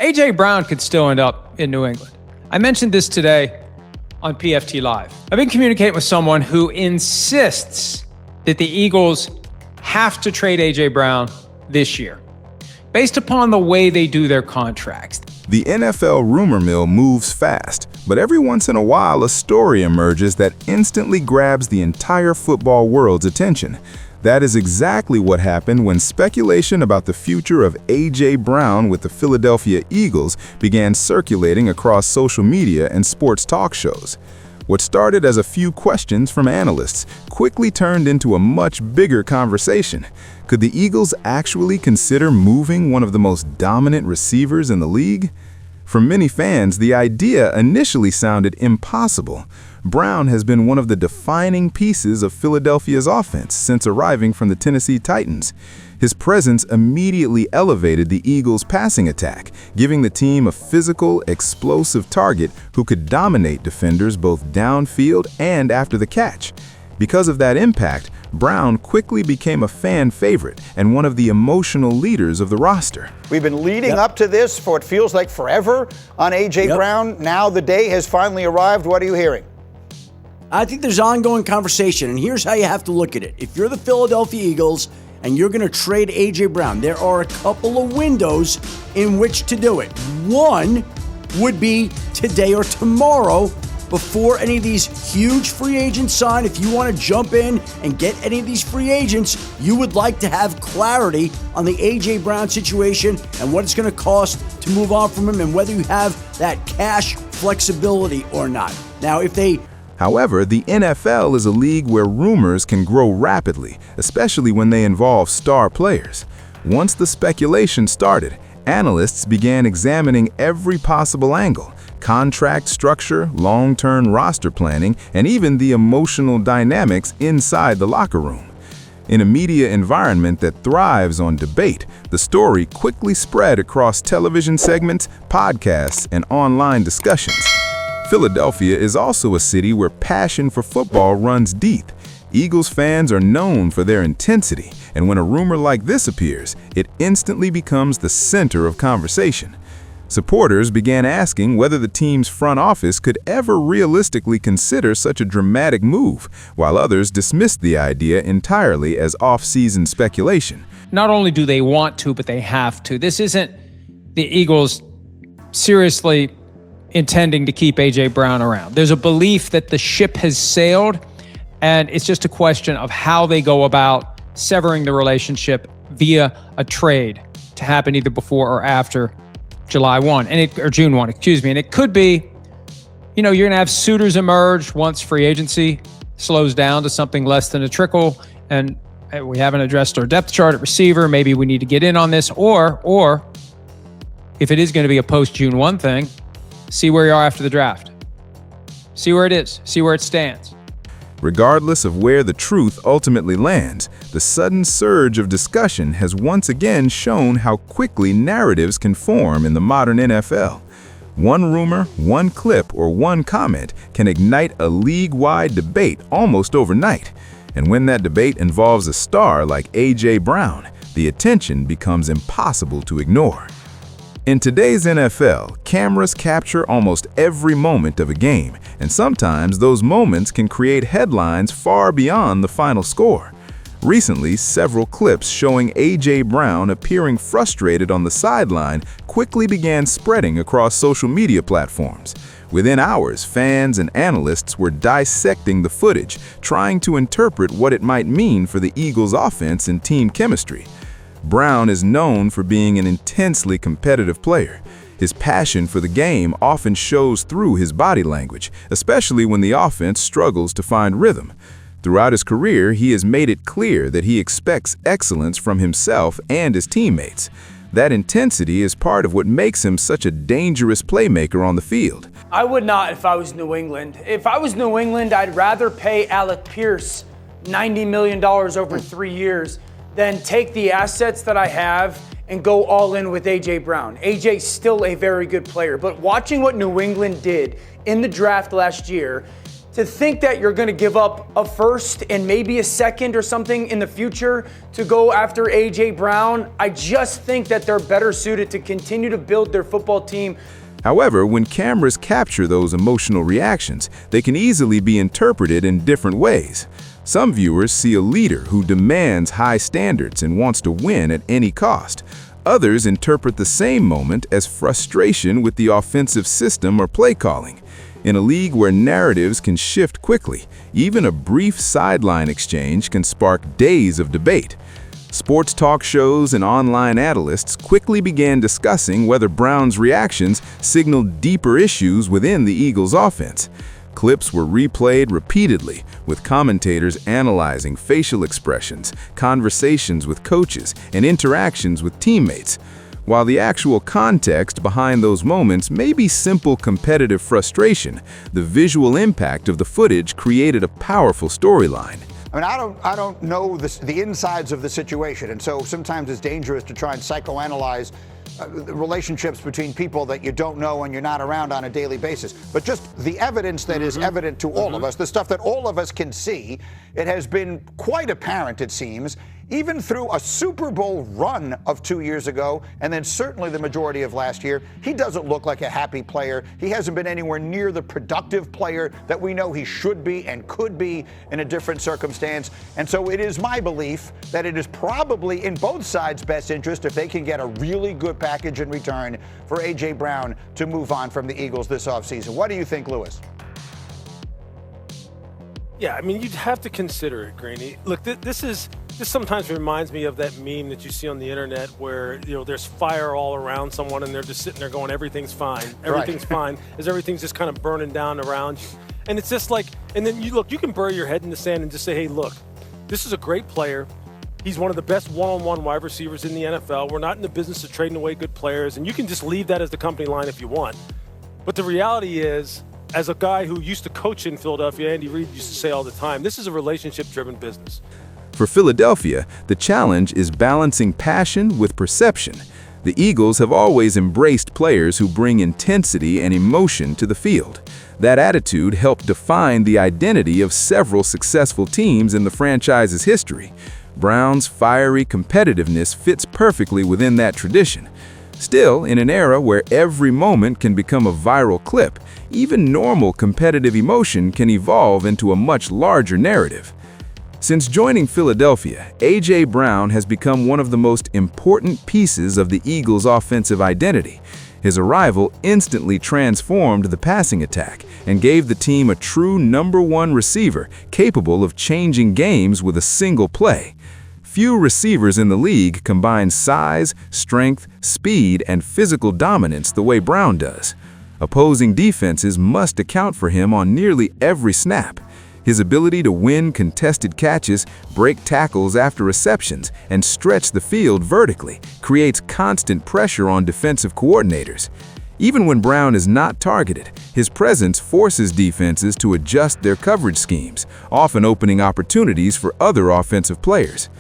A.J. Brown could still end up in New England. I mentioned this today on PFT Live. I've been communicating with someone who insists that the Eagles have to trade A.J. Brown this year, based upon the way they do their contracts. The NFL rumor mill moves fast, but every once in a while a story emerges that instantly grabs the entire football world's attention. That is exactly what happened when speculation about the future of A.J. Brown with the Philadelphia Eagles began circulating across social media and sports talk shows. What started as a few questions from analysts quickly turned into a much bigger conversation. Could the Eagles actually consider moving one of the most dominant receivers in the league? For many fans, the idea initially sounded impossible. Brown has been one of the defining pieces of Philadelphia's offense since arriving from the Tennessee Titans. His presence immediately elevated the Eagles' passing attack, giving the team a physical, explosive target who could dominate defenders both downfield and after the catch. Because of that impact, Brown quickly became a fan favorite and one of the emotional leaders of the roster. We've been leading up to this for what feels like forever on A.J. Brown. Now the day has finally arrived. What are you hearing? I think there's ongoing conversation, and here's how you have to look at it. If you're the Philadelphia Eagles and you're going to trade A.J. Brown, there are a couple of windows in which to do it. One would be today or tomorrow before any of these huge free agents sign. If you want to jump in and get any of these free agents, you would like to have clarity on the A.J. Brown situation and what it's going to cost to move on from him and whether you have that cash flexibility or not. Now, However, the NFL is a league where rumors can grow rapidly, especially when they involve star players. Once the speculation started, analysts began examining every possible angle: contract structure, long-term roster planning, and even the emotional dynamics inside the locker room. In a media environment that thrives on debate, the story quickly spread across television segments, podcasts, and online discussions. Philadelphia is also a city where passion for football runs deep. Eagles fans are known for their intensity, and when a rumor like this appears, it instantly becomes the center of conversation. Supporters began asking whether the team's front office could ever realistically consider such a dramatic move, while others dismissed the idea entirely as off-season speculation. Not only do they want to, but they have to. This isn't the Eagles seriously intending to keep A.J. Brown around. There's a belief that the ship has sailed, and it's just a question of how they go about severing the relationship via a trade to happen either before or after July 1, or June 1, and it could be, you're going to have suitors emerge once free agency slows down to something less than a trickle, and we haven't addressed our depth chart at receiver. Maybe we need to get in on this, or if it is going to be a post-June 1 thing, see where you are after the draft. See where it is. See where it stands. Regardless of where the truth ultimately lands, the sudden surge of discussion has once again shown how quickly narratives can form in the modern NFL. One rumor, one clip, or one comment can ignite a league-wide debate almost overnight. And when that debate involves a star like A.J. Brown, the attention becomes impossible to ignore. In today's NFL, cameras capture almost every moment of a game, and sometimes those moments can create headlines far beyond the final score. Recently, several clips showing A.J. Brown appearing frustrated on the sideline quickly began spreading across social media platforms. Within hours, fans and analysts were dissecting the footage, trying to interpret what it might mean for the Eagles' offense and team chemistry. Brown is known for being an intensely competitive player. His passion for the game often shows through his body language, especially when the offense struggles to find rhythm. Throughout his career, he has made it clear that he expects excellence from himself and his teammates. That intensity is part of what makes him such a dangerous playmaker on the field. I would not if I was New England. If I was New England, I'd rather pay Alec Pierce $90 million over 3 years than take the assets that I have and go all in with A.J. Brown. A.J.'s still a very good player, but watching what New England did in the draft last year, to think that you're going to give up a first and maybe a second or something in the future to go after A.J. Brown, I just think that they're better suited to continue to build their football team. However, when cameras capture those emotional reactions, they can easily be interpreted in different ways. Some viewers see a leader who demands high standards and wants to win at any cost. Others interpret the same moment as frustration with the offensive system or play calling. In a league where narratives can shift quickly, even a brief sideline exchange can spark days of debate. Sports talk shows and online analysts quickly began discussing whether Brown's reactions signaled deeper issues within the Eagles' offense. Clips were replayed repeatedly, with commentators analyzing facial expressions, conversations with coaches, and interactions with teammates. While the actual context behind those moments may be simple competitive frustration, the visual impact of the footage created a powerful storyline. I mean, I don't know the insides of the situation, and so sometimes it's dangerous to try and psychoanalyze relationships between people that you don't know and you're not around on a daily basis. But just the evidence that is evident to all of us, the stuff that all of us can see, it has been quite apparent, it seems, even through a Super Bowl run of 2 years ago, and then certainly the majority of last year. He doesn't look like a happy player. He hasn't been anywhere near the productive player that we know he should be and could be in a different circumstance. And so it is my belief that it is probably in both sides' best interest if they can get a really good package in return for A.J. Brown to move on from the Eagles this offseason. What do you think, Lewis? Yeah, I mean, you'd have to consider it, Greeny. Look, this sometimes reminds me of that meme that you see on the internet where, you know, there's fire all around someone and they're just sitting there going, everything's fine. Everything's fine, as everything's just kind of burning down around you. And it's just like, and then you can bury your head in the sand and just say, hey, look, this is a great player. He's one of the best one-on-one wide receivers in the NFL. We're not in the business of trading away good players, and you can just leave that as the company line if you want. But the reality is, as a guy who used to coach in Philadelphia, Andy Reid used to say all the time, this is a relationship-driven business. For Philadelphia, the challenge is balancing passion with perception. The Eagles have always embraced players who bring intensity and emotion to the field. That attitude helped define the identity of several successful teams in the franchise's history. Brown's fiery competitiveness fits perfectly within that tradition. Still, in an era where every moment can become a viral clip, even normal competitive emotion can evolve into a much larger narrative. Since joining Philadelphia, A.J. Brown has become one of the most important pieces of the Eagles' offensive identity. His arrival instantly transformed the passing attack and gave the team a true #1 receiver capable of changing games with a single play. Few receivers in the league combine size, strength, speed, and physical dominance the way Brown does. Opposing defenses must account for him on nearly every snap. His ability to win contested catches, break tackles after receptions, and stretch the field vertically creates constant pressure on defensive coordinators. Even when Brown is not targeted, his presence forces defenses to adjust their coverage schemes, often opening opportunities for other offensive players.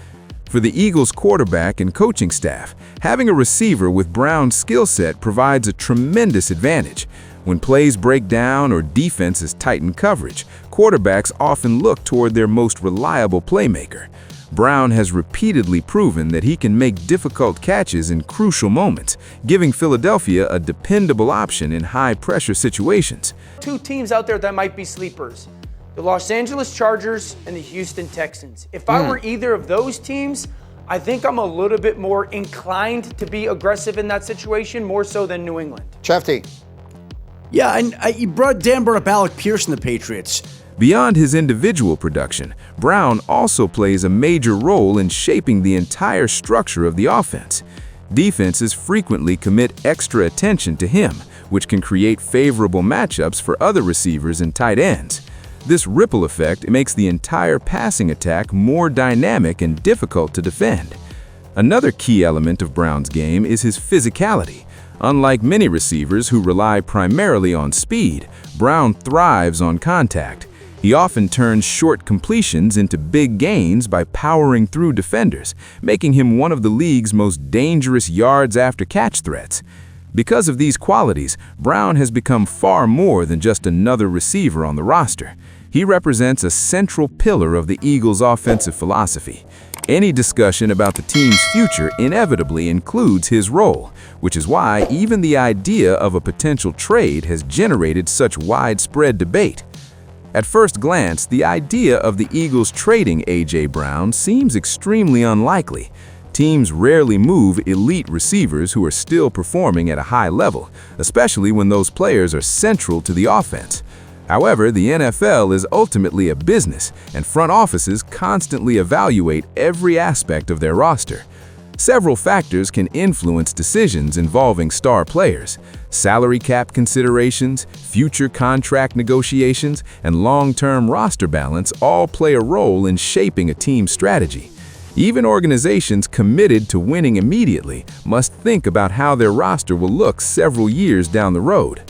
For the Eagles' quarterback and coaching staff, having a receiver with Brown's skill set provides a tremendous advantage. When plays break down or defenses tighten coverage, quarterbacks often look toward their most reliable playmaker. Brown has repeatedly proven that he can make difficult catches in crucial moments, giving Philadelphia a dependable option in high-pressure situations. Two teams out there that might be sleepers: the Los Angeles Chargers and the Houston Texans. If I were either of those teams, I think I'm a little bit more inclined to be aggressive in that situation, more so than New England. Shefty. Yeah, and Dan brought up Alec Pierce and the Patriots. Beyond his individual production, Brown also plays a major role in shaping the entire structure of the offense. Defenses frequently commit extra attention to him, which can create favorable matchups for other receivers and tight ends. This ripple effect makes the entire passing attack more dynamic and difficult to defend. Another key element of Brown's game is his physicality. Unlike many receivers who rely primarily on speed, Brown thrives on contact. He often turns short completions into big gains by powering through defenders, making him one of the league's most dangerous yards-after-catch threats. Because of these qualities, Brown has become far more than just another receiver on the roster. He represents a central pillar of the Eagles' offensive philosophy. Any discussion about the team's future inevitably includes his role, which is why even the idea of a potential trade has generated such widespread debate. At first glance, the idea of the Eagles trading A.J. Brown seems extremely unlikely. Teams rarely move elite receivers who are still performing at a high level, especially when those players are central to the offense. However, the NFL is ultimately a business, and front offices constantly evaluate every aspect of their roster. Several factors can influence decisions involving star players. Salary cap considerations, future contract negotiations, and long-term roster balance all play a role in shaping a team's strategy. Even organizations committed to winning immediately must think about how their roster will look several years down the road.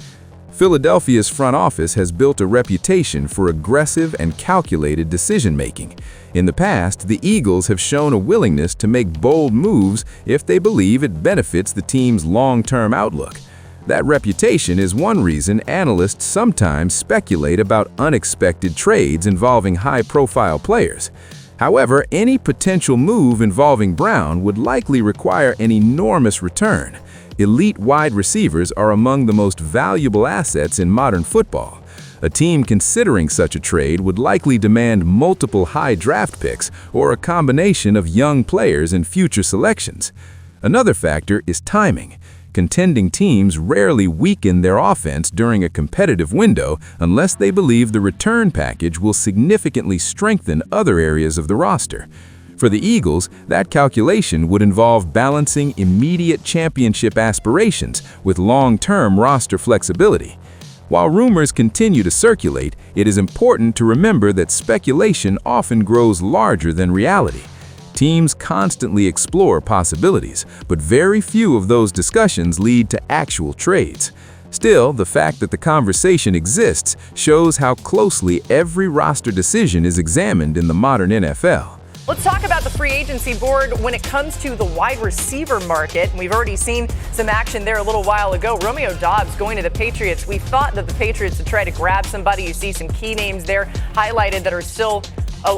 Philadelphia's front office has built a reputation for aggressive and calculated decision-making. In the past, the Eagles have shown a willingness to make bold moves if they believe it benefits the team's long-term outlook. That reputation is one reason analysts sometimes speculate about unexpected trades involving high-profile players. However, any potential move involving Brown would likely require an enormous return. Elite wide receivers are among the most valuable assets in modern football. A team considering such a trade would likely demand multiple high draft picks or a combination of young players in future selections. Another factor is timing. Contending teams rarely weaken their offense during a competitive window unless they believe the return package will significantly strengthen other areas of the roster. For the Eagles, that calculation would involve balancing immediate championship aspirations with long-term roster flexibility. While rumors continue to circulate, it is important to remember that speculation often grows larger than reality. Teams constantly explore possibilities, but very few of those discussions lead to actual trades. Still, the fact that the conversation exists shows how closely every roster decision is examined in the modern NFL. Let's talk about the free agency board when it comes to the wide receiver market. We've already seen some action there a little while ago. Romeo Doubs going to the Patriots. We thought that the Patriots would try to grab somebody. You see some key names there highlighted that are still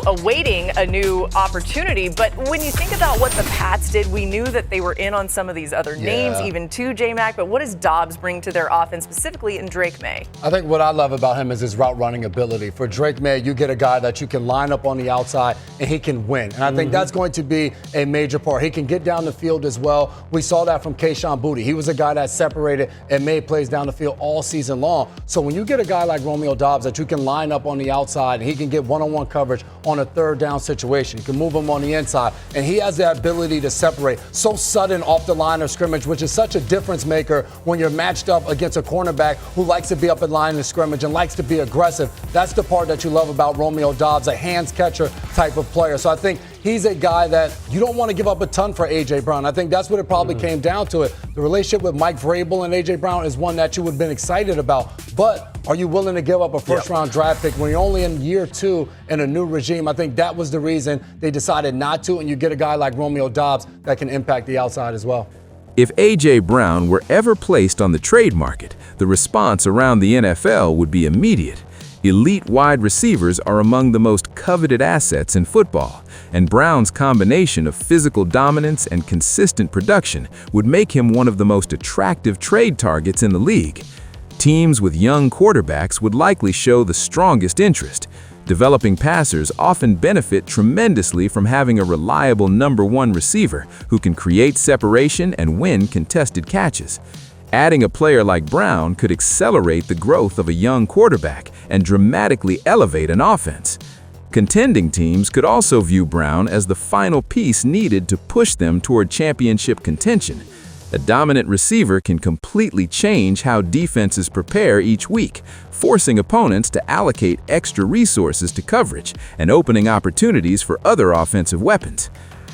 awaiting a new opportunity. But when you think about what the Pats did, we knew that they were in on some of these other names, even to J-Mac. But what does Doubs bring to their offense, specifically in Drake May? I think what I love about him is his route running ability. For Drake May, you get a guy that you can line up on the outside and he can win. And I think that's going to be a major part. He can get down the field as well. We saw that from Kayshon Boutte. He was a guy that separated and made plays down the field all season long. So when you get a guy like Romeo Doubs that you can line up on the outside and he can get one-on-one coverage on a third down situation. You can move him on the inside, and he has the ability to separate so sudden off the line of scrimmage, which is such a difference maker when you're matched up against a cornerback who likes to be up in line of scrimmage and likes to be aggressive. That's the part that you love about Romeo Doubs, a hands catcher type of player. So I think he's a guy that you don't want to give up a ton for A.J. Brown. I think that's what it probably came down to it. The relationship with Mike Vrabel and A.J. Brown is one that you would have been excited about. But are you willing to give up a first-round draft pick when you're only in year 2 in a new regime? I think that was the reason they decided not to, and you get a guy like Romeo Doubs that can impact the outside as well. If A.J. Brown were ever placed on the trade market, the response around the NFL would be immediate. Elite wide receivers are among the most coveted assets in football, and Brown's combination of physical dominance and consistent production would make him one of the most attractive trade targets in the league. Teams with young quarterbacks would likely show the strongest interest. Developing passers often benefit tremendously from having a reliable number 1 receiver who can create separation and win contested catches. Adding a player like Brown could accelerate the growth of a young quarterback and dramatically elevate an offense. Contending teams could also view Brown as the final piece needed to push them toward championship contention. A dominant receiver can completely change how defenses prepare each week, forcing opponents to allocate extra resources to coverage and opening opportunities for other offensive weapons.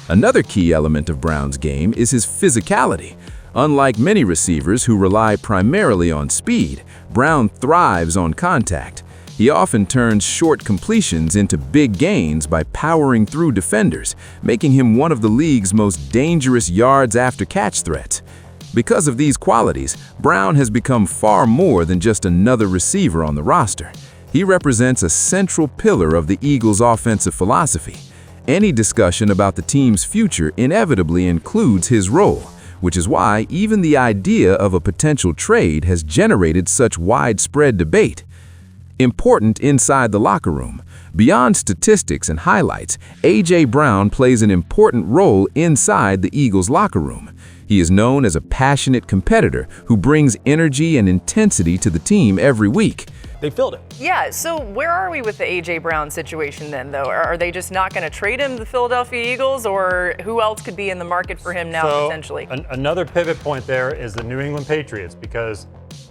Another key element of Brown's game is his physicality. Unlike many receivers who rely primarily on speed, Brown thrives on contact. He often turns short completions into big gains by powering through defenders, making him one of the league's most dangerous yards after catch threats. Because of these qualities, Brown has become far more than just another receiver on the roster. He represents a central pillar of the Eagles' offensive philosophy. Any discussion about the team's future inevitably includes his role, which is why even the idea of a potential trade has generated such widespread debate. Important inside the locker room. Beyond statistics and highlights, A.J. Brown plays an important role inside the Eagles' locker room. He is known as a passionate competitor who brings energy and intensity to the team every week. They filled it. Yeah, so where are we with the A.J. Brown situation then, though? Are they just not going to trade him to the Philadelphia Eagles, or who else could be in the market for him now, potentially? Another pivot point there is the New England Patriots, because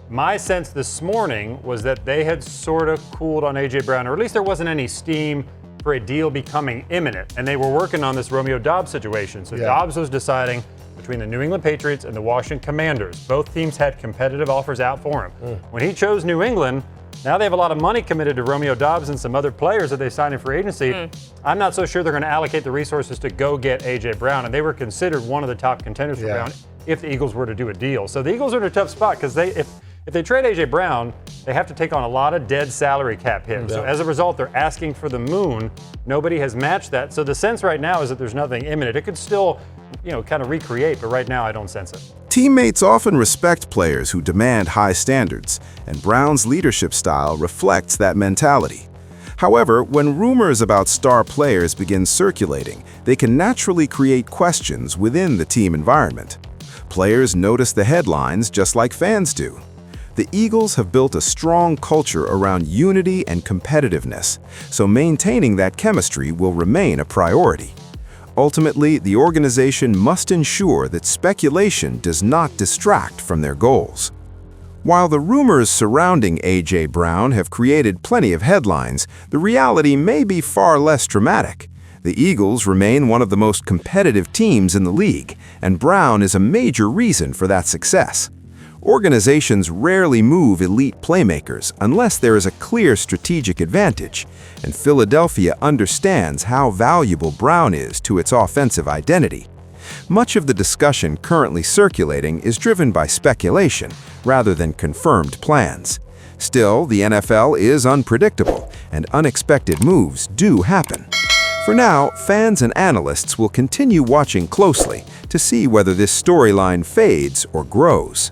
my sense this morning was that they had sort of cooled on A.J. Brown, or at least there wasn't any steam for a deal becoming imminent, and they were working on this Romeo Doubs situation. So Doubs was deciding between the New England Patriots and the Washington Commanders. Both teams had competitive offers out for him. When he chose New England, now they have a lot of money committed to Romeo Doubs and some other players that they signed in free agency. I'm not so sure they're going to allocate the resources to go get A.J. Brown, and they were considered one of the top contenders for Brown if the Eagles were to do a deal. So the Eagles are in a tough spot because if they trade A.J. Brown, they have to take on a lot of dead salary cap hits. So as a result, they're asking for the moon. Nobody has matched that. So the sense right now is that there's nothing imminent. It could still, kind of recreate, but right now I don't sense it. Teammates often respect players who demand high standards, and Brown's leadership style reflects that mentality. However, when rumors about star players begin circulating, they can naturally create questions within the team environment. Players notice the headlines just like fans do. The Eagles have built a strong culture around unity and competitiveness, so maintaining that chemistry will remain a priority. Ultimately, the organization must ensure that speculation does not distract from their goals. While the rumors surrounding A.J. Brown have created plenty of headlines, the reality may be far less dramatic. The Eagles remain one of the most competitive teams in the league, and Brown is a major reason for that success. Organizations rarely move elite playmakers unless there is a clear strategic advantage, and Philadelphia understands how valuable Brown is to its offensive identity. Much of the discussion currently circulating is driven by speculation rather than confirmed plans. Still, the NFL is unpredictable, and unexpected moves do happen. For now, fans and analysts will continue watching closely to see whether this storyline fades or grows.